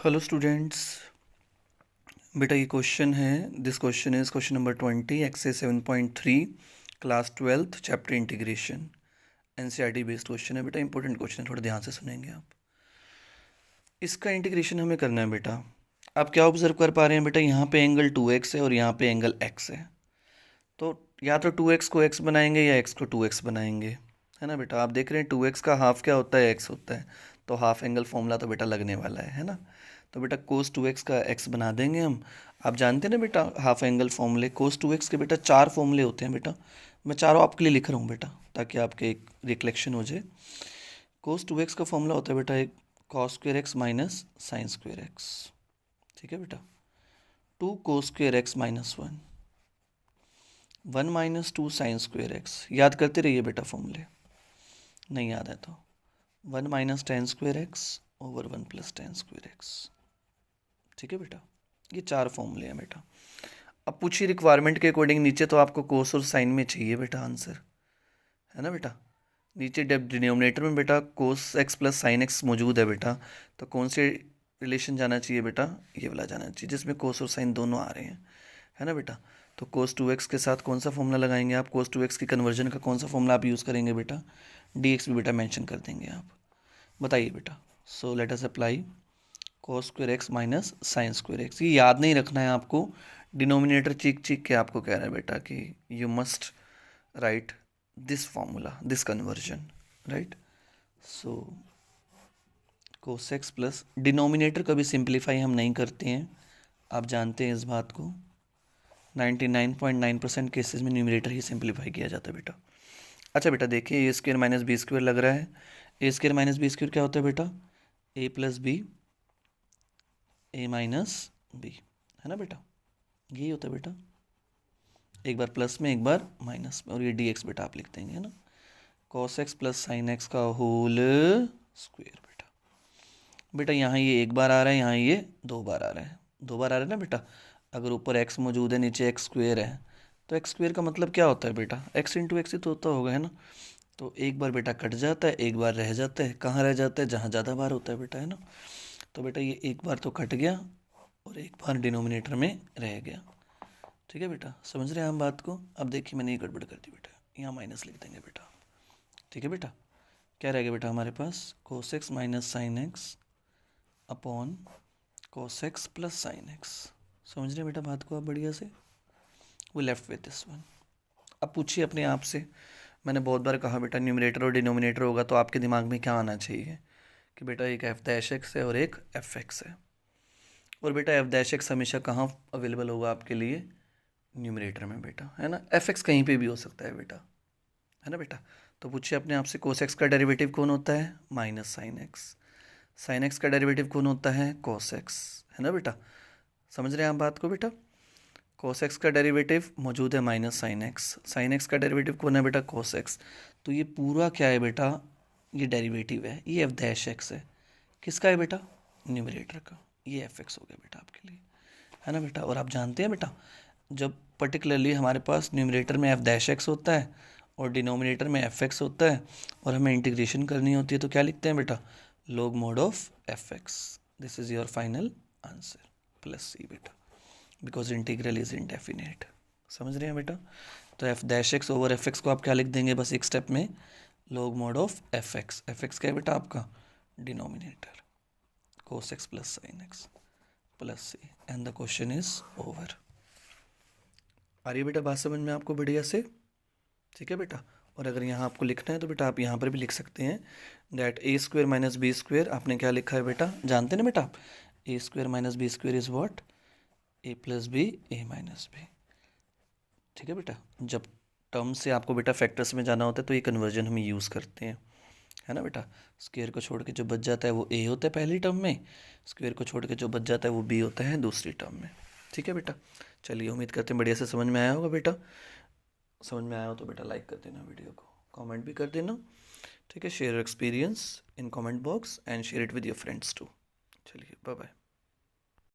Hello students. बेटा ये question है, this question is question number 20 exercise 7.3 class 12th chapter integration. NCERT based question है बेटा, important question है, थोड़ा ध्यान से सुनेंगे आप। इसका इंटीग्रेशन हमें करना है बेटा। आप क्या ऑब्जर्व कर पा रहे हैं बेटा, यहाँ पे एंगल 2x है और यहाँ पे एंगल x है। तो या तो 2x को x बनाएंगे या x को 2x बनाएंगे, है ना बेटा। आप देख रहे हैं 2x का हाफ क्या होता है, x होता है, तो हाफ एंगल फॉर्मूला तो बेटा लगने वाला है ना। तो बेटा कोस 2x का x बना देंगे हम। आप जानते हैं ना बेटा हाफ एंगल फॉर्मूले, कोस 2x के बेटा 4 फॉर्मूले होते हैं बेटा। मैं चारों आपके लिए लिख रहा हूँ बेटा ताकि आपके एक रिकलेक्शन हो जाए। कोस 2x का फॉर्मूला होता है बेटा एक cos square x minus sine square x, ठीक है बेटा। 2 cos square x minus 1, 1 minus 2 sine square x. याद करते रहिए बेटा फॉर्मूले, नहीं याद है तो 1 minus ten square x over 1 plus ten square x, ठीक है बेटा। ये 4 फॉर्मूले हैं बेटा। अब पूछिए रिक्वायरमेंट के अकॉर्डिंग, नीचे तो आपको कोस और साइन में चाहिए बेटा आंसर, है ना बेटा। नीचे डिनोमिनेटर में बेटा कोस एक्स प्लस साइन एक्स मौजूद है बेटा, तो कौन से रिलेशन जाना चाहिए बेटा, ये वाला जाना चाहिए जिसमें कोस और साइन दोनों आ रहे हैं, है ना बेटा। तो कोस 2x के साथ कौन सा फॉर्मूला लगाएंगे आप, कोस 2x की कन्वर्जन का कौन सा फॉर्मूला आप यूज़ करेंगे बेटा, dx भी बेटा मेंशन कर देंगे आप। बताइए बेटा। So let us apply cos square x minus sine square x. ये याद नहीं रखना है आपको, डिनोमिनेटर चीख चीख के आपको कह रहा है बेटा कि you must write this formula, this conversion, right. So cos x plus, denominator कभी सिंप्लीफाई हम नहीं करते हैं, आप जानते हैं इस बात को। 99.9% केसेस में न्यूमरेटर ही सिंप्लीफाई किया जाता है बेटा। अच्छा बेटा देखिए, ए स्क्वेयर माइनस बी स्क्वेयर लग रहा है। ए स्क्वेयर माइनस बी स्क्वेयर क्या होता है बेटा, ए plus B, A minus B, है ना बेटा। यही होता है बेटा, एक बार प्लस में एक बार माइनस में, और ये डी एक्स बेटा आप लिख देंगे, है ना। Cos x plus sine x का होल स्क्वेयर बेटा। बेटा यहाँ ये एक बार आ रहा है, यहाँ ये 2 बार आ रहा है, 2 बार आ रहा है ना बेटा। अगर ऊपर x मौजूद है नीचे एक्स स्क्वेयर है, तो एक्स स्क्वेयर का मतलब क्या होता है बेटा, x इंटू एक्स ही तो होता होगा, है ना। तो एक बार बेटा कट जाता है, एक बार रह जाता है। कहाँ रह जाता है, जहाँ ज़्यादा बार होता है बेटा, है ना। तो बेटा ये एक बार तो कट गया और एक बार डिनोमिनेटर में रह गया, ठीक है बेटा। समझ रहे हैं हम बात को। अब देखिए मैंने ये गड़बड़ कर दी बेटा, यहाँ माइनस लिख देंगे बेटा, ठीक है बेटा। क्या रहेगा बेटा हमारे पास, cos x minus sine x upon cos x plus sine x. समझ रहे हैं बेटा बात को आप बढ़िया से। वो लेफ्ट विथ दिस वन। अब पूछिए अपने आप से, मैंने बहुत बार कहा बेटा न्यूमरेटर और डिनोमिनेटर होगा तो आपके दिमाग में क्या आना चाहिए कि बेटा एक एफ डैश एक्स है और एक एफ एक्स है। और बेटा एफ डैश एक्स हमेशा कहाँ अवेलेबल होगा आपके लिए, न्यूमरेटर में बेटा, है ना। एफ एक्स कहीं पे भी हो सकता है बेटा, है ना बेटा। तो पूछिए अपने आप से, कोस एक्स का डेरिवेटिव कौन होता है, minus sine x. Sine x का डेरिवेटिव कौन होता है, कोस एक्स, है ना बेटा। समझ रहे हैं आप बात को बेटा। कोस एक्स का डेरिवेटिव मौजूद है minus sine x, sine x का डेरिवेटिव कौन है बेटा, कोस एक्स। तो ये पूरा क्या है बेटा, ये डेरिवेटिव है, ये एफ डैश एक्स है। किसका है बेटा, न्यूमरेटर का। ये एफ एक्स हो गया बेटा आपके लिए, है ना बेटा। और आप जानते हैं बेटा, जब पर्टिकुलरली हमारे पास न्यूमरेटर में एफ डैश एक्स होता है और डिनोमिनेटर में एफ एक्स होता है और हमें इंटीग्रेशन करनी होती है, तो क्या लिखते हैं बेटा, log mod of fx. This is your final answer plus c बेटा, because integral is indefinite. समझ रहे हैं बेटा। तो f dash x over F x को आप क्या लिख देंगे, बस एक स्टेप में log mod of fx. fx क्या है बेटा आपका, denominator, cos x plus sine x plus c, and the question is over. आ रही है बेटा बात समझ में आपको बढ़िया से, ठीक है बेटा। और अगर यहाँ आपको लिखना है तो बेटा आप यहाँ पर भी लिख सकते हैं, that a square minus B square. आपने क्या लिखा है बेटा, जानते हैं ना बेटा आप, A square minus B square is what, A plus B, A minus B, ठीक है बेटा। जब टर्म से आपको बेटा फैक्टर्स में जाना होता है तो ये कन्वर्जन हम यूज़ करते हैं, है ना बेटा। स्क्वेयर को छोड़ के जो बच जाता है वो ए होता है पहली टर्म में, स्क्वेयर को छोड़ के जो बच जाता है वो बी होता है दूसरी टर्म में, ठीक है बेटा। चलिए उम्मीद करते हैं बढ़िया से समझ में आया होगा बेटा। समझ में आया हो तो बेटा लाइक कर देना वीडियो को, कमेंट भी कर देना, ठीक है। Share experience in comment box and share it with your friends too. चलिए बाय बाय।